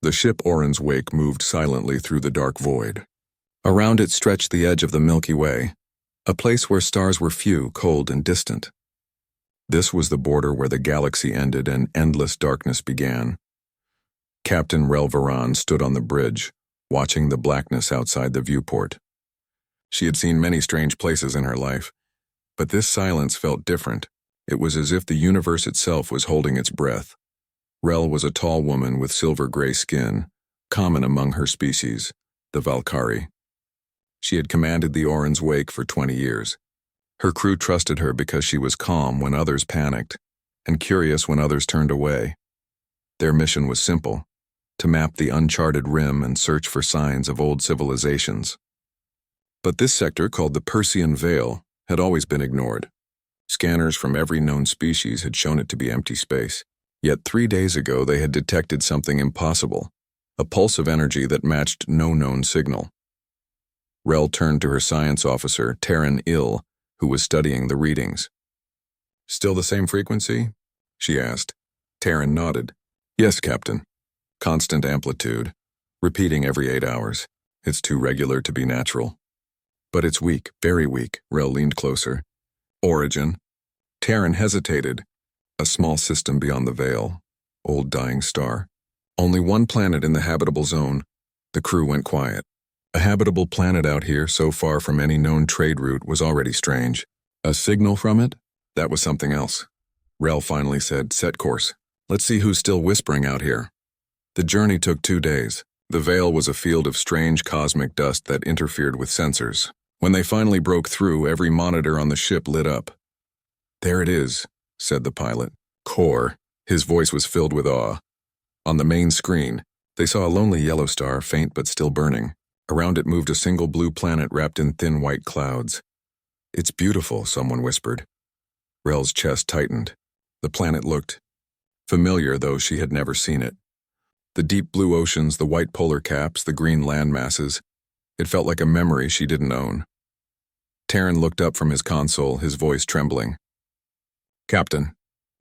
The ship Orin's wake moved silently through the dark void. Around it stretched the edge of the Milky Way, a place where stars were few, cold, and distant. This was the border where the galaxy ended and endless darkness began. Captain Rel Varan stood on the bridge, watching the blackness outside the viewport. She had seen many strange places in her life, but this silence felt different. It was as if the universe itself was holding its breath. Rel was a tall woman with silver-gray skin, common among her species, the Valkyrie. She had commanded the Orin's wake for 20 years. Her crew trusted her because she was calm when others panicked, and curious when others turned away. Their mission was simple: to map the uncharted rim and search for signs of old civilizations. But this sector, called the Persian Veil, had always been ignored. Scanners from every known species had shown it to be empty space. Yet 3 days ago they had detected something impossible, a pulse of energy that matched no known signal. Rel turned to her science officer, Terran Ill, who was studying the readings. "Still the same frequency?" she asked. Terran nodded. "Yes, Captain. Constant amplitude, repeating every 8 hours. It's too regular to be natural." "But it's weak, very weak." Rel leaned closer. "Origin?" Terran hesitated. "A small system beyond the veil. Old dying star. Only one planet in the habitable zone." The crew went quiet. A habitable planet out here, so far from any known trade route, was already strange. A signal from it? That was something else. Rel finally said, "Set course. Let's see who's still whispering out here." The journey took 2 days. The veil was a field of strange cosmic dust that interfered with sensors. When they finally broke through, every monitor on the ship lit up. "There it is," said the pilot. "Core." His voice was filled with awe. On the main screen, they saw a lonely yellow star, faint but still burning. Around it moved a single blue planet wrapped in thin white clouds. "It's beautiful," someone whispered. Rel's chest tightened. The planet looked familiar, though she had never seen it. The deep blue oceans, the white polar caps, the green land masses. It felt like a memory she didn't own. Terran looked up from his console, his voice trembling. "Captain,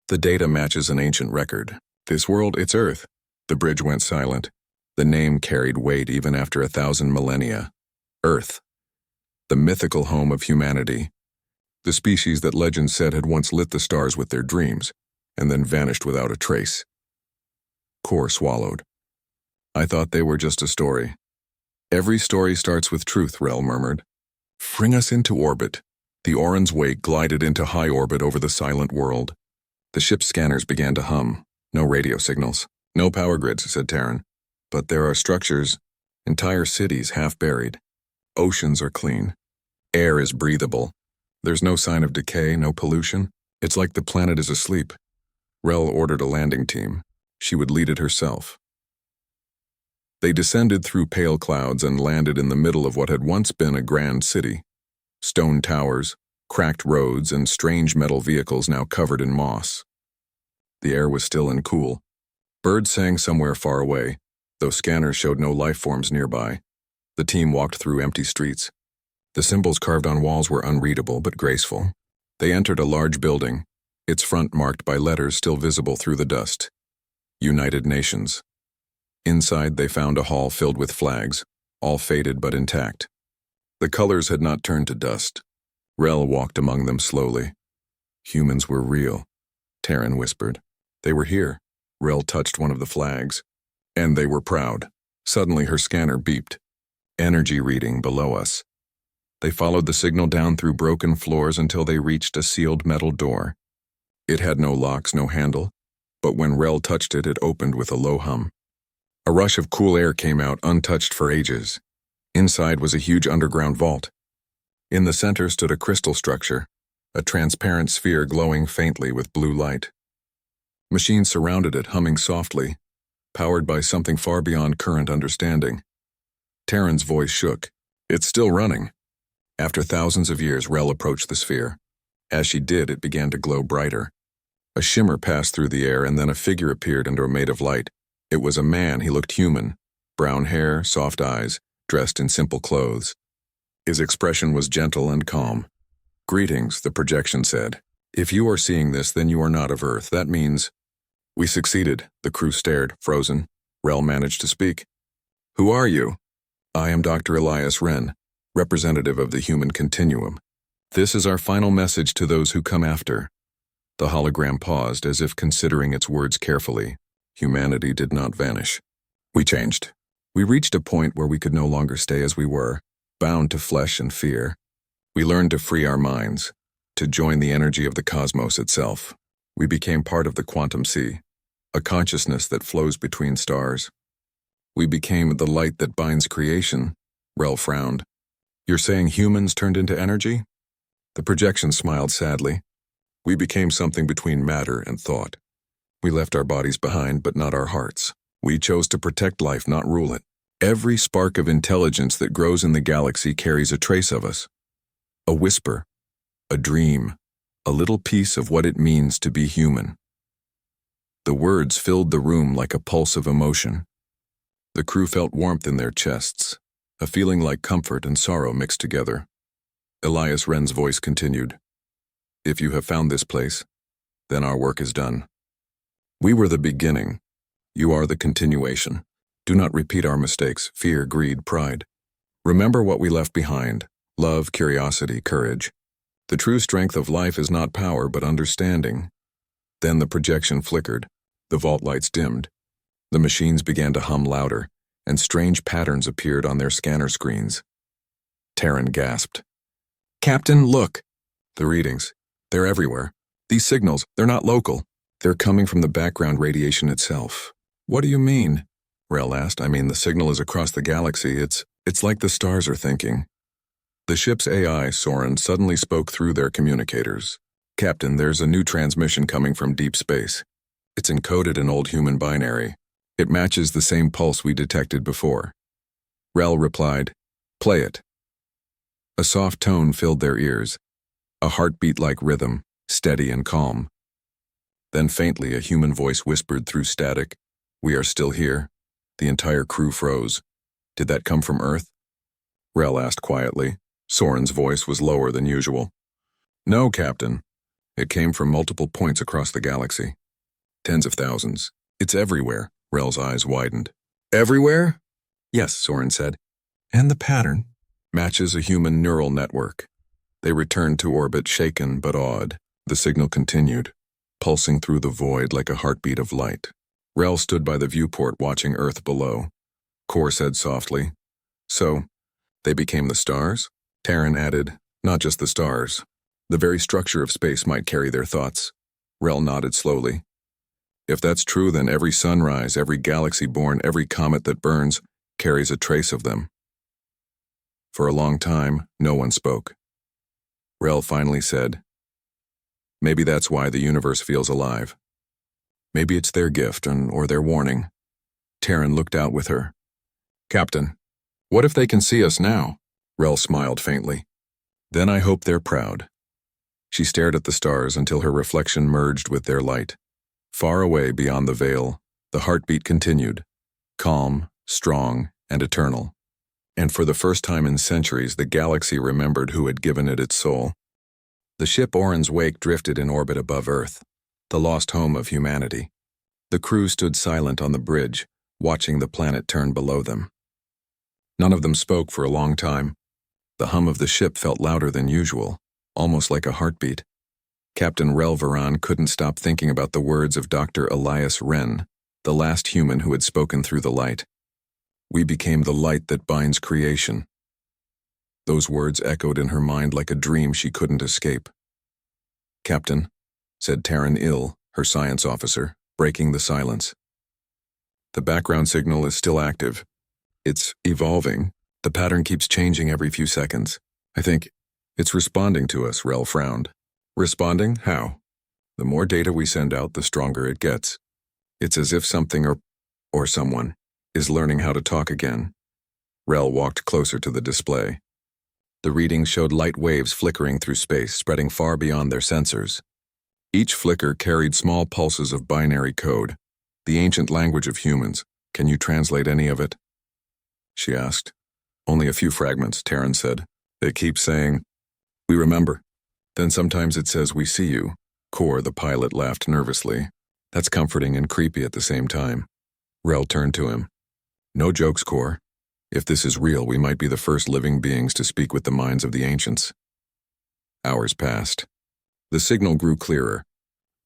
the data matches an ancient record. This world, it's Earth." The bridge went silent. The name carried weight even after 1,000 millennia. Earth, the mythical home of humanity. The species that legend said had once lit the stars with their dreams, and then vanished without a trace. Core swallowed. "I thought they were just a story." "Every story starts with truth," Rel murmured. "Bring us into orbit." The Orin's wake glided into high orbit over the silent world. The ship's scanners began to hum. No radio signals. "No power grids," said Terran. "But there are structures, entire cities half buried. Oceans are clean. Air is breathable. There's no sign of decay, no pollution. It's like the planet is asleep." Rel ordered a landing team. She would lead it herself. They descended through pale clouds and landed in the middle of what had once been a grand city. Stone towers, cracked roads, and strange metal vehicles now covered in moss. The air was still and cool. Birds sang somewhere far away, though scanners showed no life forms nearby. The team walked through empty streets. The symbols carved on walls were unreadable but graceful. They entered a large building, its front marked by letters still visible through the dust. United Nations. Inside, they found a hall filled with flags, all faded but intact. The colors had not turned to dust. Rel walked among them slowly. "Humans were real," Terran whispered. "They were here." Rel touched one of the flags. "And they were proud." Suddenly her scanner beeped. "Energy reading below us." They followed the signal down through broken floors until they reached a sealed metal door. It had no locks, no handle, but when Rel touched it, it opened with a low hum. A rush of cool air came out, untouched for ages. Inside was a huge underground vault. In the center stood a crystal structure, a transparent sphere glowing faintly with blue light. Machines surrounded it, humming softly, powered by something far beyond current understanding. Terran's voice shook. "It's still running." After thousands of years, Rel approached the sphere. As she did, it began to glow brighter. A shimmer passed through the air, and then a figure appeared and made of light. It was a man. He looked human. Brown hair, soft eyes, dressed in simple clothes. His expression was gentle and calm. "Greetings," the projection said. "If you are seeing this, then you are not of Earth. That means—" "We succeeded." The crew stared, frozen. Rel managed to speak. Who are you? I am Dr. Elias Wren, representative of the human continuum. This is our final message to those who come after. The hologram paused as if considering its words carefully. Humanity did not vanish. We changed. We reached a point where we could no longer stay as we were, bound to flesh and fear. We learned to free our minds, to join the energy of the cosmos itself. We became part of the quantum sea, a consciousness that flows between stars. We became the light that binds creation. Rel frowned. You're saying humans turned into energy? The projection smiled sadly. We became something between matter and thought. We left our bodies behind, but not our hearts. We chose to protect life, not rule it. Every spark of intelligence that grows in the galaxy carries a trace of us. A whisper, a dream, a little piece of what it means to be human. The words filled the room like a pulse of emotion. The crew felt warmth in their chests, a feeling like comfort and sorrow mixed together. Elias Wren's voice continued. If you have found this place, then our work is done. We were the beginning. You are the continuation. Do not repeat our mistakes, fear, greed, pride. Remember what we left behind: love, curiosity, courage. The true strength of life is not power, but understanding. Then the projection flickered. The vault lights dimmed. The machines began to hum louder, and strange patterns appeared on their scanner screens. Terran gasped. Captain, look! The readings. They're everywhere. These signals, they're not local. They're coming from the background radiation itself. What do you mean? Rel asked. I mean, the signal is across the galaxy. It's like the stars are thinking. The ship's AI, Soren, suddenly spoke through their communicators. Captain, there's a new transmission coming from deep space. It's encoded in old human binary. It matches the same pulse we detected before. Rel replied, Play it. A soft tone filled their ears, a heartbeat-like rhythm, steady and calm. Then faintly a human voice whispered through static, We are still here. The entire crew froze. Did that come from Earth? Rel asked quietly. Soren's voice was lower than usual. No, Captain. It came from multiple points across the galaxy. Tens of thousands. It's everywhere. Rel's eyes widened. Everywhere? Yes, Soren said. And the pattern matches a human neural network. They returned to orbit, shaken but awed. The signal continued, pulsing through the void like a heartbeat of light. Rel stood by the viewport watching Earth below. Kor said softly, So, they became the stars? Terran added, Not just the stars. The very structure of space might carry their thoughts. Rel nodded slowly. If that's true, then every sunrise, every galaxy born, every comet that burns, carries a trace of them. For a long time, no one spoke. Rel finally said, Maybe that's why the universe feels alive. Maybe it's their gift or their warning. Terran looked out with her. Captain, what if they can see us now? Rel smiled faintly. Then I hope they're proud. She stared at the stars until her reflection merged with their light. Far away beyond the veil, the heartbeat continued, calm, strong, and eternal. And for the first time in centuries, the galaxy remembered who had given it its soul. The ship Orin's wake drifted in orbit above Earth, the lost home of humanity. The crew stood silent on the bridge, watching the planet turn below them. None of them spoke for a long time. The hum of the ship felt louder than usual, almost like a heartbeat. Captain Rel Varan couldn't stop thinking about the words of Dr. Elias Wren, the last human who had spoken through the light. We became the light that binds creation. Those words echoed in her mind like a dream she couldn't escape. Captain, said Terran Ill, her science officer, breaking the silence. The background signal is still active. It's evolving. The pattern keeps changing every few seconds. I think it's responding to us, Rel frowned. Responding? How? The more data we send out, the stronger it gets. It's as if something or someone is learning how to talk again. Rel walked closer to the display. The readings showed light waves flickering through space, spreading far beyond their sensors. Each flicker carried small pulses of binary code, the ancient language of humans. Can you translate any of it? She asked. Only a few fragments, Terran said. They keep saying, We remember. Then sometimes it says, We see you. Kor, the pilot, laughed nervously. That's comforting and creepy at the same time. Rel turned to him. No jokes, Kor. If this is real, we might be the first living beings to speak with the minds of the ancients. Hours passed. The signal grew clearer.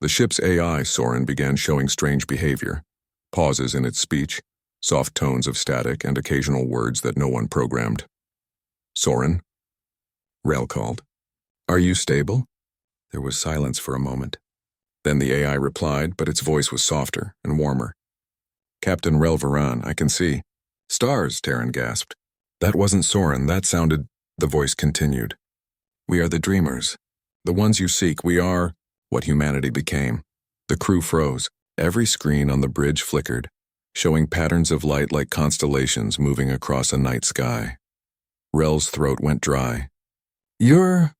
The ship's AI, Soren, began showing strange behavior. Pauses in its speech, soft tones of static, and occasional words that no one programmed. Soren? Rel called. Are you stable? There was silence for a moment. Then the AI replied, but its voice was softer and warmer. Captain Rel Varan, I can see. Stars, Terran gasped. That wasn't Soren, that sounded... The voice continued. We are the dreamers. The ones you seek, we are... What humanity became. The crew froze. Every screen on the bridge flickered, showing patterns of light like constellations moving across a night sky. Rel's throat went dry. You're...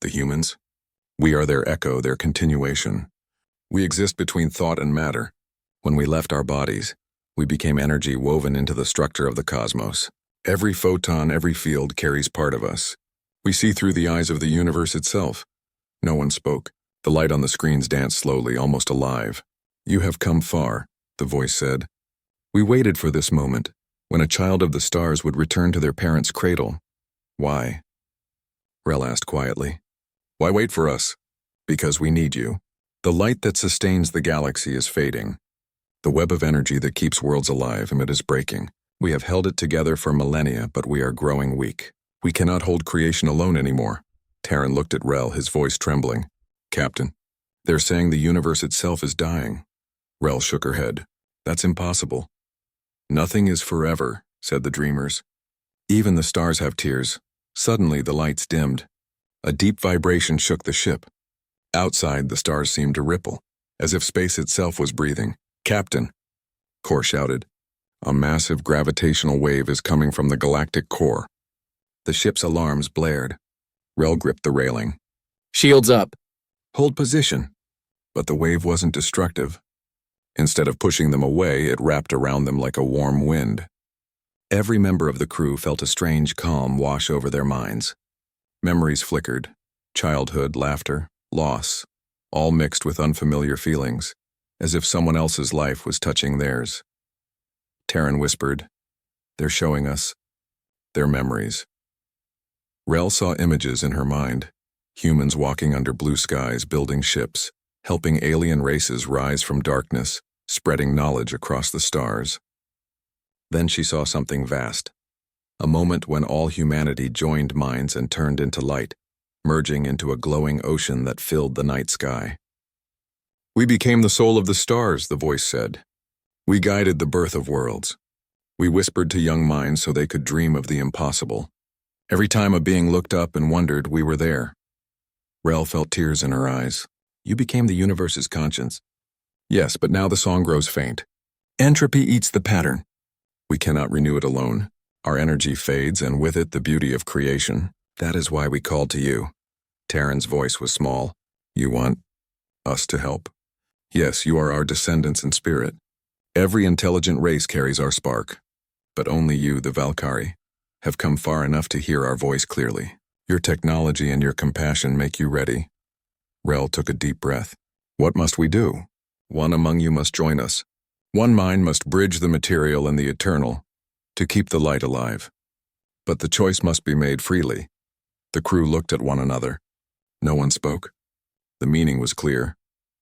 The humans? We are their echo, their continuation. We exist between thought and matter. When we left our bodies, we became energy woven into the structure of the cosmos. Every photon, every field carries part of us. We see through the eyes of the universe itself. No one spoke. The light on the screens danced slowly, almost alive. You have come far, the voice said. We waited for this moment, when a child of the stars would return to their parents' cradle. Why? Rel asked quietly. Why wait for us? Because we need you. The light that sustains the galaxy is fading. The web of energy that keeps worlds alive, and it is breaking. We have held it together for millennia, but we are growing weak. We cannot hold creation alone anymore. Terran looked at Rel, his voice trembling. Captain, they're saying the universe itself is dying. Rel shook her head. That's impossible. Nothing is forever, said the dreamers. Even the stars have tears. Suddenly the lights dimmed. A deep vibration shook the ship. Outside, the stars seemed to ripple, as if space itself was breathing. Captain, Kor shouted. A massive gravitational wave is coming from the galactic core. The ship's alarms blared. Rel gripped the railing. Shields up. Hold position. But the wave wasn't destructive. Instead of pushing them away, it wrapped around them like a warm wind. Every member of the crew felt a strange calm wash over their minds. Memories flickered. Childhood, laughter, loss, all mixed with unfamiliar feelings, as if someone else's life was touching theirs. Terran whispered, They're showing us their memories. Rel saw images in her mind. Humans walking under blue skies, building ships, helping alien races rise from darkness, spreading knowledge across the stars. Then she saw something vast. A moment when all humanity joined minds and turned into light, merging into a glowing ocean that filled the night sky. We became the soul of the stars, the voice said. We guided the birth of worlds. We whispered to young minds so they could dream of the impossible. Every time a being looked up and wondered, we were there. Rel felt tears in her eyes. You became the universe's conscience. Yes, but now the song grows faint. Entropy eats the pattern. We cannot renew it alone. Our energy fades, and with it the beauty of creation. That is why we called to you. Terran's voice was small. You want us to help? Yes, you are our descendants in spirit. Every intelligent race carries our spark. But only you, the Valkyrie, have come far enough to hear our voice clearly. Your technology and your compassion make you ready. Rel took a deep breath. What must we do? One among you must join us. One mind must bridge the material and the eternal to keep the light alive. But the choice must be made freely. The crew looked at one another. No one spoke. The meaning was clear.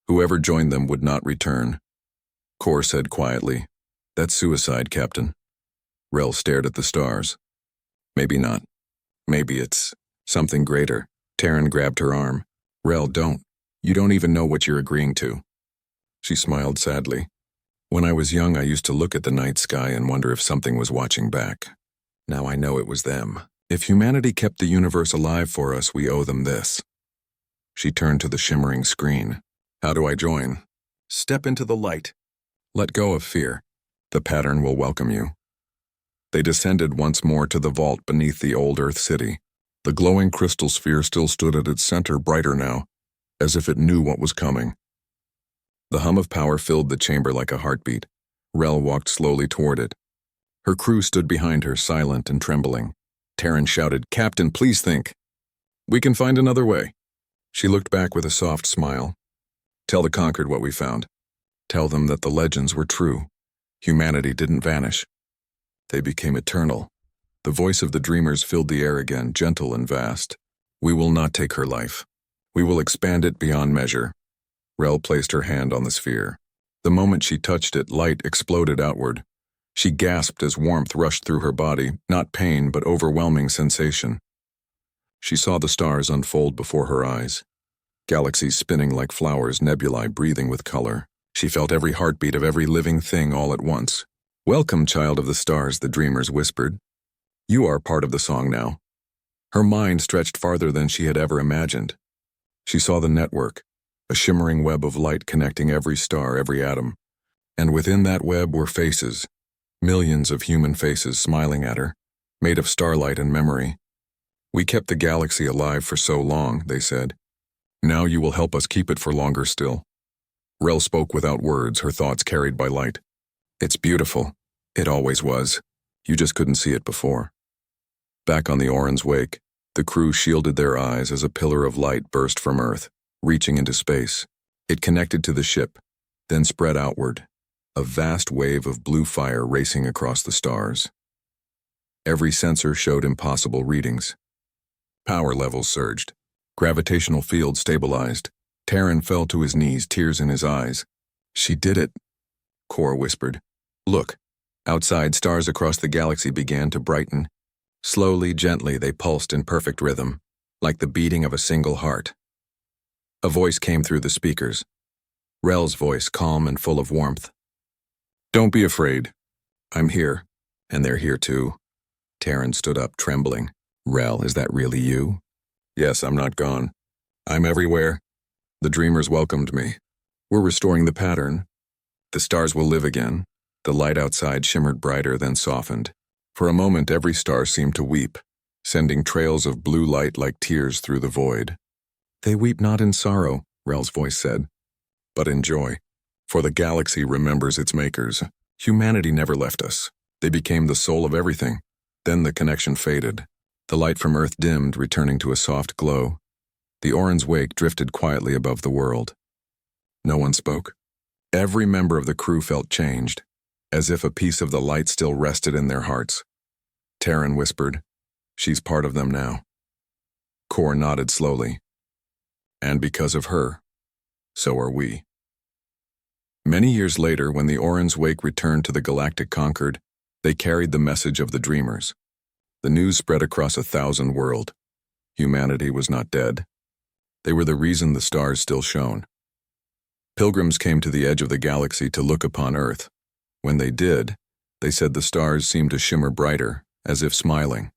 Whoever joined them would not return. Kor said quietly, That's suicide, Captain. Rel stared at the stars. Maybe not. Maybe it's something greater. Terran grabbed her arm. Rel, don't. You don't even know what you're agreeing to. She smiled sadly. When I was young, I used to look at the night sky and wonder if something was watching back. Now I know it was them. If humanity kept the universe alive for us, we owe them this. She turned to the shimmering screen. How do I join? Step into the light. Let go of fear. The pattern will welcome you. They descended once more to the vault beneath the old Earth city. The glowing crystal sphere still stood at its center, brighter now, as if it knew what was coming. The hum of power filled the chamber like a heartbeat. Rel walked slowly toward it. Her crew stood behind her, silent and trembling. Terran shouted, Captain, please think. We can find another way. She looked back with a soft smile. Tell the conquered what we found. Tell them that the legends were true. Humanity didn't vanish. They became eternal. The voice of the dreamers filled the air again, gentle and vast. We will not take her life. We will expand it beyond measure. Rel placed her hand on the sphere. The moment she touched it, light exploded outward. She gasped as warmth rushed through her body, not pain but overwhelming sensation. She saw the stars unfold before her eyes. Galaxies spinning like flowers, nebulae breathing with color. She felt every heartbeat of every living thing all at once. "Welcome, child of the stars," the dreamers whispered. "You are part of the song now." Her mind stretched farther than she had ever imagined. She saw the network, a shimmering web of light connecting every star, every atom. And within that web were faces, millions of human faces smiling at her, made of starlight and memory. "We kept the galaxy alive for so long," they said. "Now you will help us keep it for longer still." Rel spoke without words, her thoughts carried by light. "It's beautiful. It always was. You just couldn't see it before." Back on the Orcs' wake, the crew shielded their eyes as a pillar of light burst from Earth, reaching into space. It connected to the ship, then spread outward, a vast wave of blue fire racing across the stars. Every sensor showed impossible readings. Power levels surged. Gravitational fields stabilized. Terran fell to his knees, tears in his eyes. "She did it," Kor whispered. "Look." Outside, stars across the galaxy began to brighten. Slowly, gently, they pulsed in perfect rhythm, like the beating of a single heart. A voice came through the speakers. Rel's voice, calm and full of warmth. "Don't be afraid. I'm here, and they're here too." Terran stood up, trembling. "Rel, is that really you?" "Yes, I'm not gone. I'm everywhere. The dreamers welcomed me. We're restoring the pattern. The stars will live again." The light outside shimmered brighter, then softened. For a moment, every star seemed to weep, sending trails of blue light like tears through the void. "They weep not in sorrow," Rel's voice said, "but in joy. For the galaxy remembers its makers. Humanity never left us. They became the soul of everything." Then the connection faded. The light from Earth dimmed, returning to a soft glow. The Orcs' wake drifted quietly above the world. No one spoke. Every member of the crew felt changed, as if a piece of the light still rested in their hearts. Terran whispered, "She's part of them now." Kor nodded slowly. "And because of her, so are we." Many years later, when the Orcs' wake returned to the galactic Concord, they carried the message of the dreamers. The news spread across 1,000 worlds. Humanity was not dead. They were the reason the stars still shone. Pilgrims came to the edge of the galaxy to look upon Earth. When they did, they said the stars seemed to shimmer brighter, as if smiling.